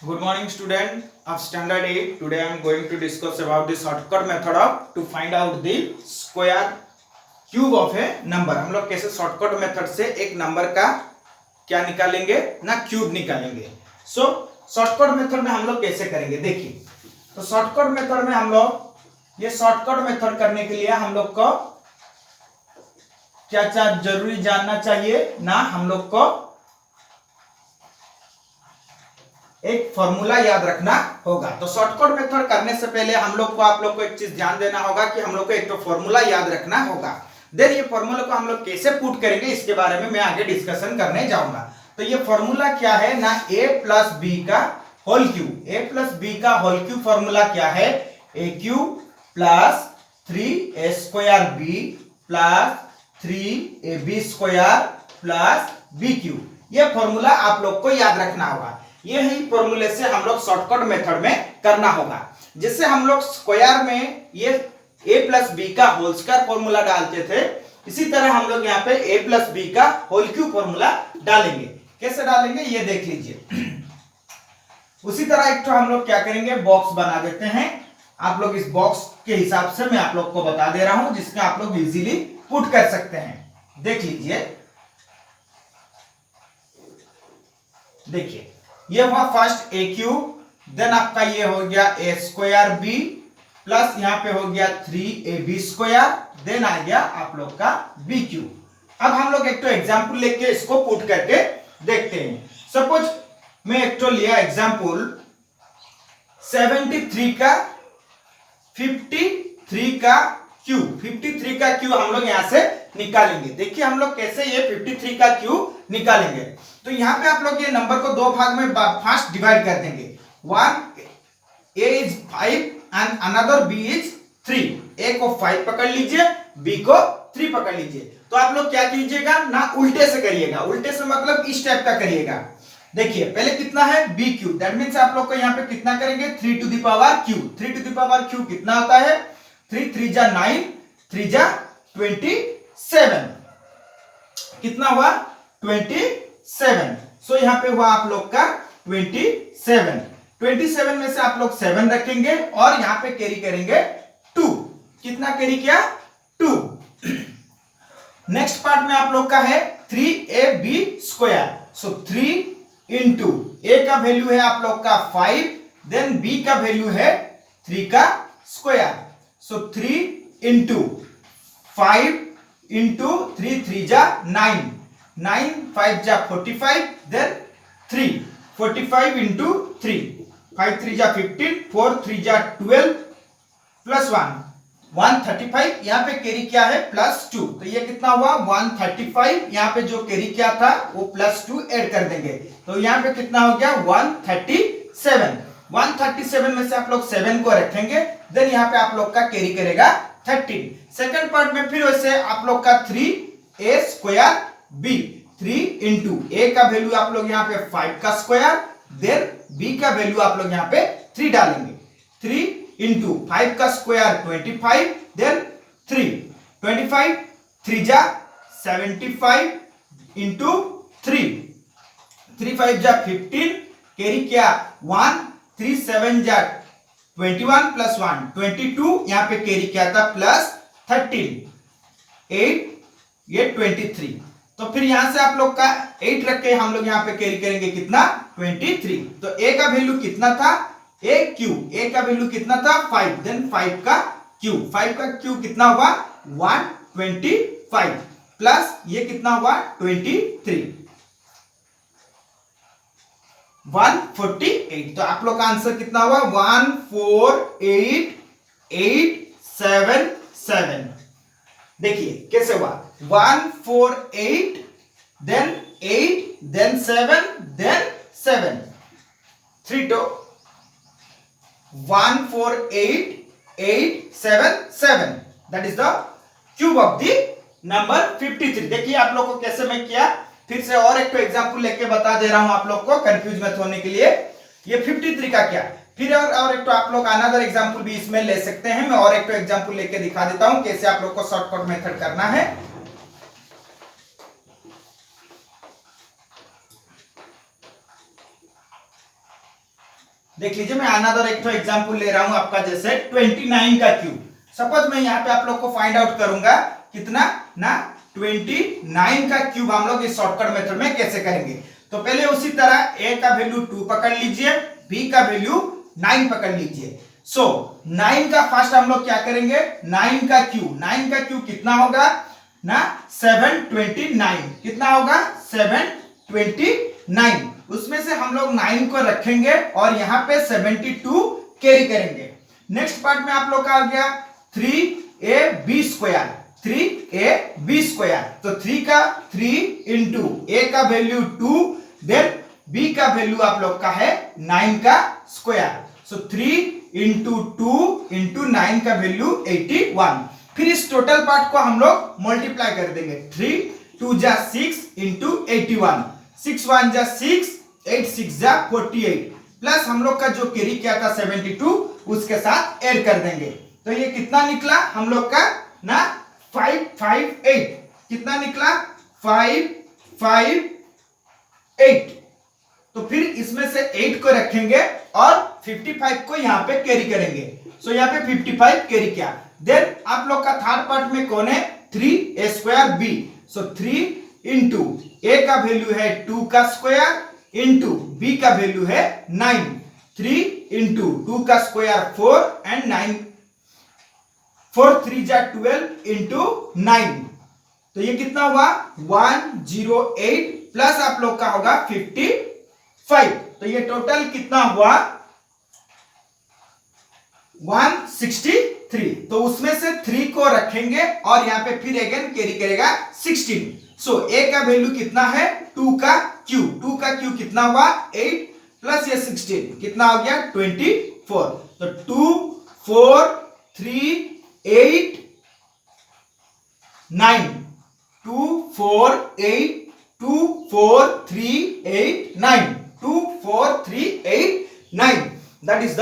Good morning, student of standard 8. Today I am going to discuss about the shortcut method of to find out the square cube of a number. हम लोग कैसे shortcut method से एक number का क्या निकालेंगे ना cube निकालेंगे. सो शॉर्टकट मेथड में हम लोग कैसे करेंगे देखिए. तो शॉर्टकट मेथड में हम लोग ये शॉर्टकट मेथड करने के लिए हम लोग को क्या क्या जरूरी जानना चाहिए ना. हम लोग को एक फॉर्मूला याद रखना होगा. तो शॉर्टकट मेथड करने से पहले हम लोग को आप लोग को एक चीज ध्यान देना होगा कि हम लोग को एक तो फॉर्मूला याद रखना होगा. देन ये फॉर्मूला को हम लोग कैसे पुट करेंगे इसके बारे में मैं आगे डिस्कशन करने जाऊंगा. तो ये फॉर्मूला क्या है ना, a प्लस बी का whole cube. a plus B का होल क्यूब फॉर्मूला क्या है, a cube plus 3a square b plus 3ab square plus b cube. ये फॉर्मूला आप लोग को याद रखना होगा. ये ही फॉर्मूले से हम लोग शॉर्टकट मेथड में करना होगा. जैसे हम लोग स्क्वायर में ये a प्लस बी का होल स्क्वायर फॉर्मूला डालते थे, इसी तरह हम लोग यहाँ पे a प्लस बी का होल क्यूब फॉर्मूला डालेंगे. कैसे डालेंगे ये देख लीजिए. उसी तरह एक तो हम लोग क्या करेंगे, बॉक्स बना देते हैं. आप लोग इस बॉक्स के हिसाब से मैं आप लोग को बता दे रहा हूं जिसमें आप लोग इजीली पुट कर सकते हैं. देख लीजिए. देखिए ये हुआ फर्स्ट a क्यूब, देन आपका ये हो गया a स्क्वायर b प्लस यहाँ पे हो गया 3ab स्क्वायर, देन आ गया आप लोग का b क्यूब. अब हम लोग एक तो एग्जाम्पल लेके इसको पुट करके देखते हैं. सपोज मैं एक तो लिया एग्जाम्पल 73 का 53 का क्यूब. 53 का क्यूब हम लोग यहां से निकालेंगे. देखिए हम लोग कैसे ये 53 का क्यूब निकालेंगे. तो यहां पे आप लोग ये नंबर को दो भाग में फर्स्ट डिवाइड कर देंगे. One a is 5 and another b is 3. a को 5 पकड़ लीजिए, b को 3 पकड़ लीजिए. तो आप लोग क्या कीजिएगा ना, उल्टे से करिएगा. उल्टे से मतलब इस टाइप का करिएगा. देखिए पहले कितना है b क्यूब, दैट मींस आप लोग को यहाँ पे कितना करेंगे 3 to the power cube. 3 to the power cube कितना होता है, 3 3 जा 9, 3 जा 27. कितना हुआ 27. सो यहाँ पे हुआ आप लोग का 27. 27 में से आप लोग 7 रखेंगे और यहाँ पे कैरी करेंगे 2. कितना कैरी किया 2. नेक्स्ट पार्ट में आप लोग का है 3ab square. So 3 into a का वैल्यू है आप लोग का 5, देन b का वैल्यू है 3 का स्क्वायर. सो 3 इंटू 5 इंटू 3 3 जा 9, 9 5 जा 45, देन 3 45 इंटू 3, 5 3 जा 15, 4 3 जा 12 प्लस 1 135. यहाँ पे कैरी क्या है प्लस 2. तो ये कितना हुआ 135. यहाँ पे जो कैरी क्या था वो प्लस 2 ऐड कर देंगे. तो यहाँ पे कितना हो गया 137. 137 में से आप लोग 7 को रखेंगे, देन यहाँ पे आप लोग का कैरी करेगा 13. सेकंड पार्ट में फिर वैसे आप लोग का 3a square b. 3 into a का वैल्यू आप लोग यहाँ पे 5 का स्क्वायर, देन b का वैल्यू आप लोग यहाँ पे 3 डालेंगे. 3 इंटू 5 का स्क्वायर 25, देन 3 25 3 जा 75 इंटू 3 3 5 जा 15, कैरी क्या 1 3 7 जा 21 प्लस 1 22. यहाँ पे कैरी क्या था प्लस 13 8, ये 23. तो फिर यहां से आप लोग का 8 रख के हम लोग यहाँ पे कैरी करेंगे कितना 23. तो a का वैल्यू कितना था a क्यूब. a का वैल्यू कितना था 5, देन 5 का क्यूब. 5 का क्यूब कितना हुआ 125 प्लस ये कितना हुआ 23 148. तो आप लोग का आंसर कितना हुआ 148,877. देखिए कैसे हुआ 148 then 8 then 7 then 7 3 to 148,877. That is the cube of the number 53. देखिए आप लोग को कैसे मैं किया. फिर से और एक तो एग्जांपल लेके बता दे रहा हूं आप लोग को कंफ्यूज मत होने के लिए. ये 53 का क्या, फिर और एक तो आप लोग अनदर एग्जांपल भी इसमें ले सकते हैं. मैं और एक तो एग्जांपल लेके दिखा देता हूं कैसे आप लोग को शॉर्टकट मेथड करना है. देख लीजिए, मैं अनदर एक तो एग्जांपल ले रहा हूं आपका, जैसे 29 का क्यूब। सपोज मैं यहाँ पे आप लोग को फाइंड आउट करूंगा कितना ना 29 का क्यूब हम लोग इस शॉर्टकट मेथड में कैसे करेंगे। तो पहले उसी तरह a का वैल्यू 2 पकड़ लीजिए, b का वैल्यू 9 पकड़ लीजिए। सो 9 का फर्स्ट हम लोग क्या करेंगे, 9 का क्यूब कितना होगा ना 729, कितना होगा 729। उसमें से हम लोग 9 को रखेंगे और यहाँ पे 72 कैरी करेंगे। नेक्स्ट पार्ट में आप लोग का आ गया 3ab स्क्वायर, 3ab स्क्वायर। तो 3 का 3 इंटू a का वैल्यू 2, देन b का वैल्यू आप लोग का है 9 का स्क्वायर। सो 3 इंटू 2 इंटू 9 का वैल्यू 81। फिर इस टोटल पार्ट को हम लोग मल्टीप्लाई कर देंगे, 3 2 जा 6 इंटू 81, 6 1 जा 6, 8 6 जा 48, प्लस हम लोग का जो कैरी किया था 72 उसके साथ ऐड कर देंगे। तो ये कितना निकला हम लोग का ना 558, कितना निकला 558। तो फिर इसमें से 8 को रखेंगे और 55 को यहाँ पे कैरी करेंगे। सो यहाँ पे 55 कैरी किया। देन आप लोग का थर्ड पार्ट में कौन है 3a square b। So 3 into a का वैल्यू है 2 का स्क्वायर इंटू b का वैल्यू है 9, 3 इंटू 2 का स्क्वायर 4 एंड 9, 4 3 जा 12 इंटू 9। तो ये कितना हुआ 108 प्लस आप लोग का होगा 55। तो ये टोटल कितना हुआ 163। तो उसमें से 3 को रखेंगे और यहाँ पे फिर अगेन कैरी करेगा 16। सो a का वैल्यू कितना है 2 का क्यूब कितना हुआ 8 प्लस ये 16 कितना हो गया 24। तो 2 4 3 8 9, 2 4 8 2 4 3 8 9, 2 4 3 8 9, that is the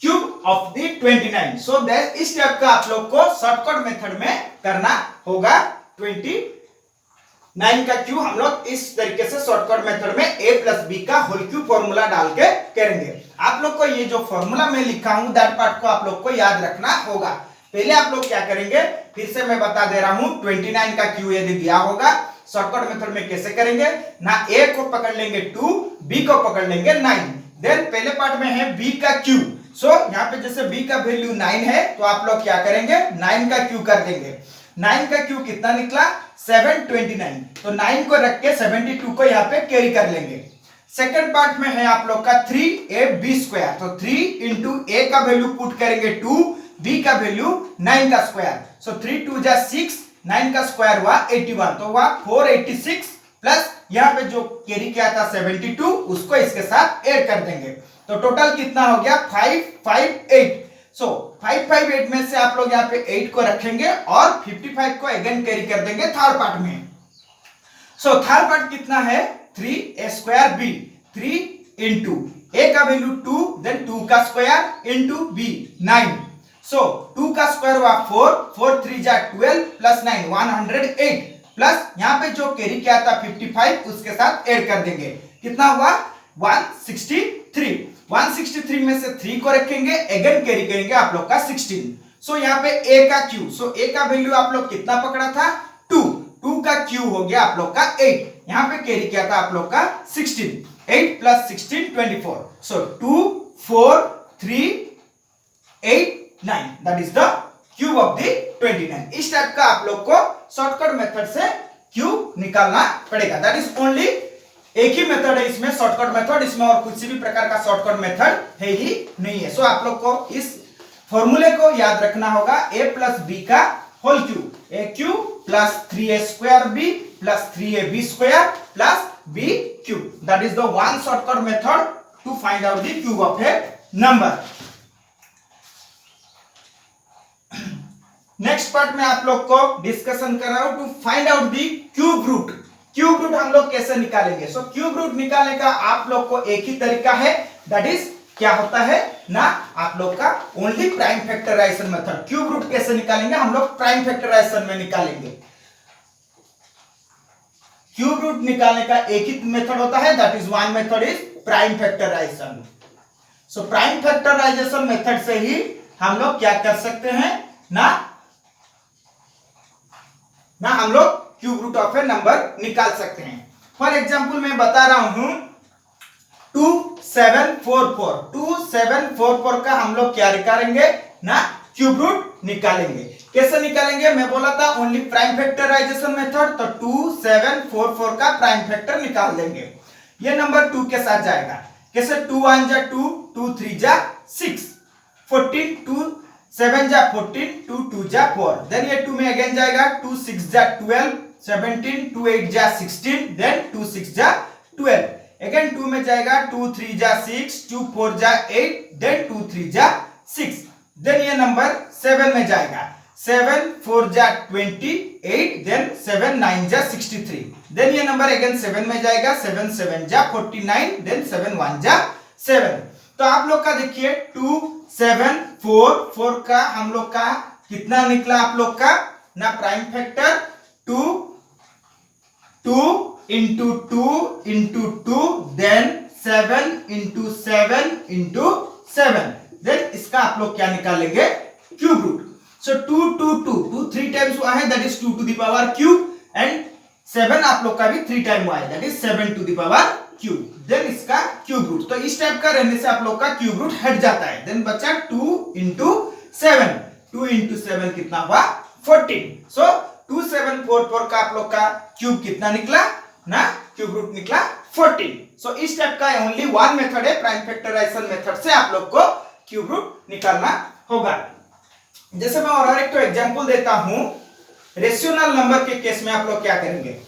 cube of the 29। So that इस टाइप का आप लोग को शॉर्टकट मेथड में करना होगा। 29 का क्यूब हम लोग इस तरीके से शॉर्टकट मेथड में a प्लस बी का होल क्यूब फॉर्मूला डाल के करेंगे। आप लोग को ये जो फॉर्मूला मैं लिखा हूं दैट पार्ट को आप लोग को याद रखना होगा। पहले आप लोग क्या करेंगे, फिर से मैं बता दे रहा हूं, 29 का क्यूब यदि दिया होगा शॉर्टकट मेथड में कैसे करेंगे ना, a को पकड़ लेंगे 2, b को पकड़ लेंगे 9। देन पहले पार्ट में है b का क्यूब। सो यहाँ पे जैसे b का वैल्यू 9 है तो आप लोग क्या करेंगे 9 का क्यूब कर देंगे। 9 का क्यूब कितना निकला 729। तो 9 को रख के 72 को यहाँ पे कैरी कर लेंगे। सेकंड पार्ट में है आप लोग का 3ab स्क्वायर। तो 3 इंटू a का वैल्यू पुट करेंगे 2, b का वैल्यू 9 का स्क्वायर। सो 3 2 जा 6, 9 का स्क्वायर हुआ 81, तो हुआ 486 प्लस यहाँ पे जो कैरी किया था 72 उसको इसके साथ ऐड कर देंगे। तो टोटल कितना हो गया 558। सो 558 में से आप लोग यहाँ पे 8 को रखेंगे और 55 को अगेन कैरी कर देंगे थर्ड पार्ट में। सो थर्ड पार्ट कितना है 3a square b, 3 into a का वैल्यू 2, देन 2 का स्क्वायर इंटू b 9। सो 2 का स्क्वायर हुआ 4, 4 3 जा 12 प्लस 9 108 प्लस यहाँ पे जो कैरी किया था 55 उसके साथ ऐड कर देंगे। कितना हुआ 163। 163 में से 3 को रखेंगे अगेन कैरी करेंगे आप लोग का 16। सो यहाँ पे a का क्यूब। सो a का वैल्यू आप लोग कितना पकड़ा था 2, 2 का क्यूब हो गया आप लोग का 8, यहाँ पे कैरी किया था आप लोग का 16, 8 plus 16 24। So 2 4 3 8 9, that is the cube of the 29। इस टाइप का आप लोग को शॉर्टकट मेथड से क्यूब निकालना पड़ेगा। दैट इज ओनली एक ही मेथड है इसमें शॉर्टकट मेथड, इसमें और किसी भी प्रकार का शॉर्टकट मेथड है ही नहीं है। सो आप लोग को इस फॉर्मूले को याद रखना होगा a प्लस बी का whole cube, a cube plus 3a square b plus 3ab square plus b cube. That is the one shortcut method to find out the cube of a number. Next part में आप लोग को discussion कर रहा हूं to find out the cube root. Cube root हम लोग कैसे निकालेंगे। सो क्यूब रूट निकालने का आप लोग को एक ही तरीका है, दैट इज क्या होता है ना आप लोग का only prime factorisation method. Cube root कैसे निकालेंगे हम लोग प्राइम फैक्टराइजेशन में निकालेंगे। क्यूब रूट निकालने का एक ही मेथड होता है, that is one method is prime factorisation. So prime factorisation method से ही हम लोग क्या कर सकते हैं ना हम लोग cube root of a number निकाल सकते हैं। फॉर एग्जांपल मैं बता रहा हूं 2744 का हम लोग क्या निकालेंगे ना क्यूब रूट निकालेंगे। कैसे निकालेंगे, मैं बोला था ओनली प्राइम फैक्टराइजेशन मेथड, तो 2744 का प्राइम फैक्टर निकाल देंगे। ये नंबर 2 के साथ जाएगा, कैसे 2 1 जा 2, 2 3 जा 6, 14 2 7 जा 14, 2 2 जा 4, देन ये 2 में अगेन जाएगा, 2 6 जा 12, 17 2 8 जा 16, देन 2 6 जा 12, अगेन 2 में जाएगा, 2 3 जा 6, 2 4 जा 8, देन 2 3 जा 6, देन ये नंबर 7 में जाएगा, 7 4 जा 28, देन 7 9 जा 63, देन ये नंबर अगेन 7 में जाएगा, 7 7 जा 49, देन 7 1 जा 7। तो आप लोग का देखिए 2744 का हम लोग का कितना निकला आप लोग का ना prime factor 2 into 2 into 2, then 7 into 7 into 7, then इसका आप लोग क्या निकालेंगे क्यूब रूट। सो 2 2 2 2 3 टाइम्स हुआ है, that is 2 to the power cube, and 7 आप लोग का भी 3 टाइम हुआ है, that is 7 to the power cube, then इसका क्यूब रूट। तो इस टाइप का रहने से आप लोग का क्यूब रूट हट जाता है। देन बचा 2 into 7, 2 into 7 कितना हुआ 14। सो 2744 का आप लोग का क्यूब कितना निकला ना क्यूब रूट निकला 14। सो इस टाइप का ओनली वन मेथड है, प्राइम फैक्टराइजेशन मेथड से आप लोग को क्यूब रूट निकालना होगा। जैसे मैं और एक तो एग्जांपल देता हूं, रेशनल नंबर के केस में आप लोग क्या करेंगे,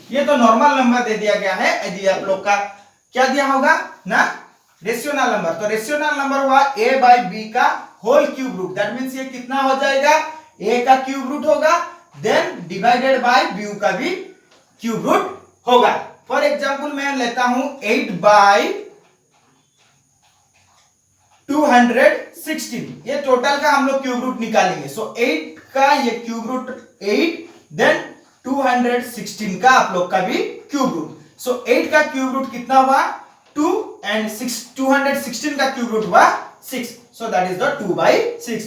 ये तो नॉर्मल नंबर दे दिया गया है, यदि आप लोग का क्या दिया होगा ना रेशनल नंबर, तो रेशनल नंबर हुआ a बाई बी का whole cube root, that means ये कितना हो जाएगा a का क्यूब रूट होगा, देन डिवाइडेड बाय b का भी क्यूब रूट होगा। फॉर एग्जांपल मैं लेता हूं 8 बाई 216, ये टोटल का हम लोग क्यूब रूट निकालेंगे। सो 8 का ये क्यूब रूट 8, देन 216 का आप लोग का भी क्यूब रूट। सो 8 का क्यूब रूट कितना हुआ 2, एंड 216 का क्यूब रूट हुआ 6, so that is the 2/6,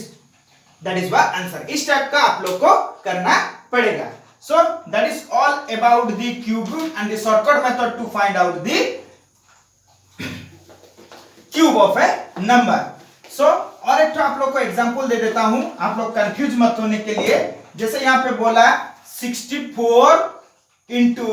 that is the answer. इस टाइप का आप लोग को करना पड़ेगा। So that is all about the cube root and the shortcut method to find out the cube of a number. So और एक तो आप लोग को एग्जांपल दे देता हूं, आप लोग कंफ्यूज मत होने के लिए। जैसे यहां पे बोला 64 into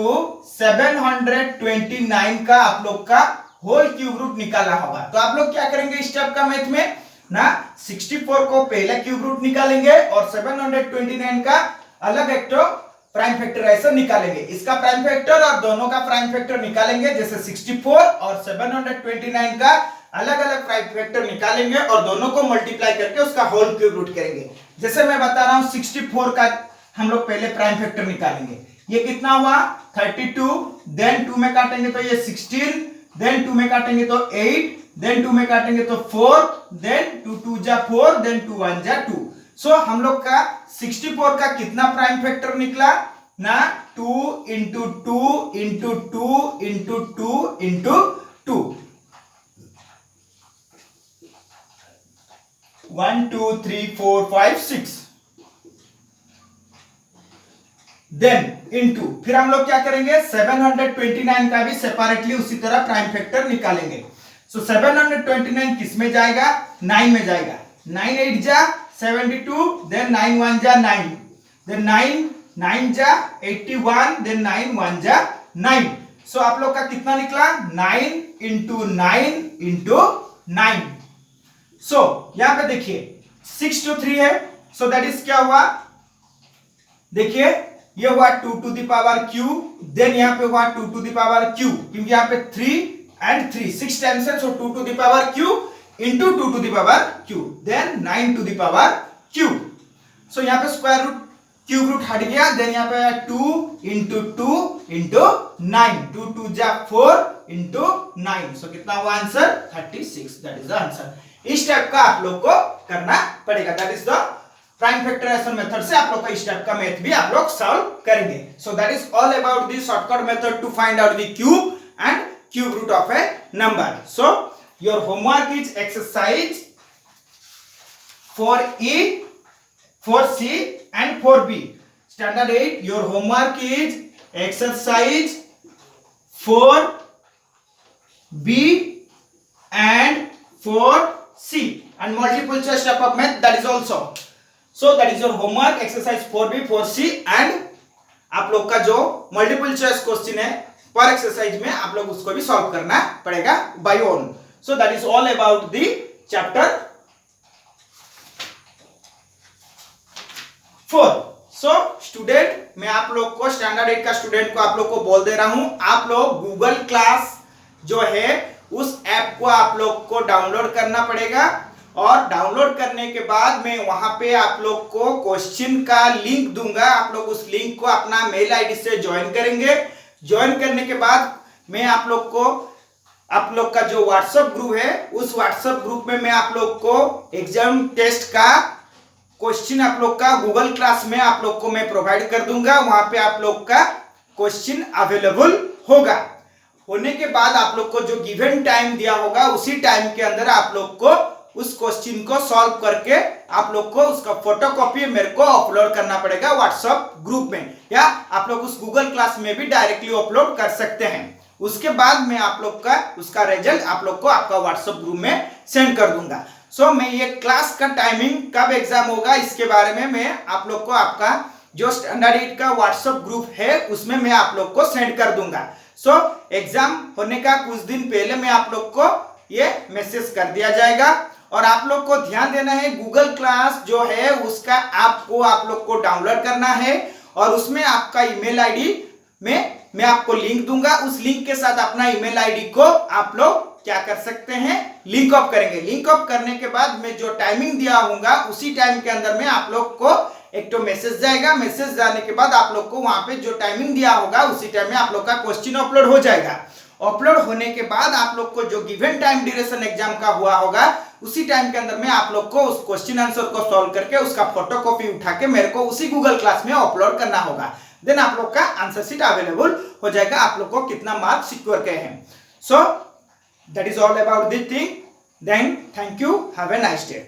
729 का आप लोग का होल क्यूब रूट निकालना होगा। तो आप लोग क्या करेंगे इस टाइप का मैथ में ना 64 को पहले क्यूब रूट निकालेंगे और 729 का अलग एक तो प्राइम फैक्टराइजेशन निकालेंगे। इसका प्राइम फैक्टर और दोनों का प्राइम फैक्टर निकालेंगे, जैसे 64 और 729 का अलग अलग प्राइम फैक्टर निकालेंगे और दोनों को मल्टीप्लाई करके उसका होल क्यूब रूट करेंगे। जैसे मैं बता रहा हूं 64 का हम लोग पहले प्राइम फैक्टर निकालेंगे, ये कितना हुआ 32, देन 2 में काटेंगे तो ये 16, देन 2 में काटेंगे तो 8, देन 2 में काटेंगे तो 4, देन 2 2 जा 4, देन 2 1 जा 2। सो हम लोग का 64 का कितना प्राइम फैक्टर निकला ना 2 into 2 into 2 into 2 into 2, 1 2 3 4 5 6, then into फिर हम लोग क्या करेंगे 729 का भी सेपरेटली उसी तरह प्राइम फैक्टर निकालेंगे। सो 729 किस में जाएगा 9 में जाएगा, 9 8 जा 72, देन 9 1 जा 9, देन 9 9 जा 81, देन 9 1 जा 9। सो आप लोग का कितना निकला 9 into 9 into 9। सो यहां पे देखिए 6 to 3 है, सो दैट इज क्या हुआ देखिए ये हुआ 2 to the power q, then यहां पे हुआ 2 to the power q, क्योंकि यहां पे 3 and 3 6 टाइम्स है, सो 2 to the power q into 2 to the power q, देन 9 to the power q। So यहां पे स्क्वायर रूट क्यूब रूट हट गया, देन यहां पे 2 into 2 into 9, 2 2 जा 4 into 9, सो कितना हुआ answer 36, that is the answer. इस टाइप का आप लोग को करना पड़ेगा, that is the prime factorisation method से आप लोग का इस टाइप का मैथ भी आप लोग सॉल्व करेंगे। So that is all about the shortcut method to find out the cube and cube root of a number. So your homework is exercise 4E, 4C and 4B. Standard 8, your homework is exercise 4B and 4C and multiple choice type of math, that is also. So that is your homework exercise 4B, 4C and आप लोग का जो multiple choice question है पर exercise में आप लोग उसको भी सॉल्व करना पड़ेगा by own. So that is all about the chapter 4. So student, मैं आप लोग को स्टैंडर्ड 8 का स्टूडेंट को आप लोग को बोल दे रहा हूं, आप लोग गूगल क्लास जो है उस ऐप को आप लोग को डाउनलोड करना पड़ेगा और डाउनलोड करने के बाद मैं वहां पे आप लोग को क्वेश्चन का लिंक दूंगा. आप लोग उस लिंक को अपना मेल आईडी से ज्वाइन करेंगे. ज्वाइन करने के बाद मैं आप लोग को आप लोग का जो व्हाट्सएप ग्रुप है उस व्हाट्सएप ग्रुप में मैं आप लोग को एग्जाम टेस्ट का क्वेश्चन आप लोग का गूगल क्लास में आप लोग को मैं प्रोवाइड कर दूंगा. वहां पे आप लोग का क्वेश्चन अवेलेबल होगा. होने के बाद आप लोग को जो गिवन टाइम दिया होगा उसी टाइम के अंदर आप लोग को उस क्वेश्चन को सॉल्व करके आप लोग को उसका फोटोकॉपी मेरे को अपलोड करना पड़ेगा व्हाट्सएप ग्रुप में, या आप लोग उस गूगल क्लास में भी डायरेक्टली अपलोड कर सकते हैं. उसके बाद मैं आप लोग का उसका रिजल्ट आप लोग को आपका व्हाट्सएप ग्रुप में सेंड कर दूंगा. सो मैं ये क्लास का टाइमिंग कब एग्जाम होगा इसके बारे में मैं आप लोग को आपका जो स्टैंडर्ड 8 का व्हाट्सएप ग्रुप है उसमें मैं आप लोग को सेंड कर दूंगा. सो एग्जाम होने का कुछ दिन पहले मैं आप लोग को ये मैसेज कर दिया जाएगा. और आप लोग को ध्यान देना है, गूगल क्लास जो है उसका आपको आप लोग को डाउनलोड करना है और उसमें आपका ईमेल आईडी में मैं आपको लिंक दूंगा. उस लिंक के साथ अपना ईमेल आईडी को आप लोग क्या कर सकते हैं, लिंक अप करेंगे. लिंक अप करने के बाद मैं जो टाइमिंग दिया होगा उसी टाइम के अंदर में आप लोग को एक तो मैसेज जाएगा. मैसेज जाने के बाद आप लोग को वहां पे जो टाइमिंग दिया होगा उसी टाइम में आप लोग का क्वेश्चन अपलोड हो जाएगा. अपलोड होने के बाद आप लोग को जो गिवन टाइम ड्यूरेशन एग्जाम का हुआ होगा उसी टाइम के अंदर में आप लोग को उस क्वेश्चन आंसर को सॉल्व करके उसका फोटोकॉपी उठा के मेरे को उसी गूगल क्लास में अपलोड करना होगा. देन आप लोग का आंसर शीट अवेलेबल हो जाएगा, आप लोग को कितना मार्क्स सिक्योर किए हैं. So that is all about this thing. Then thank you, have a nice day.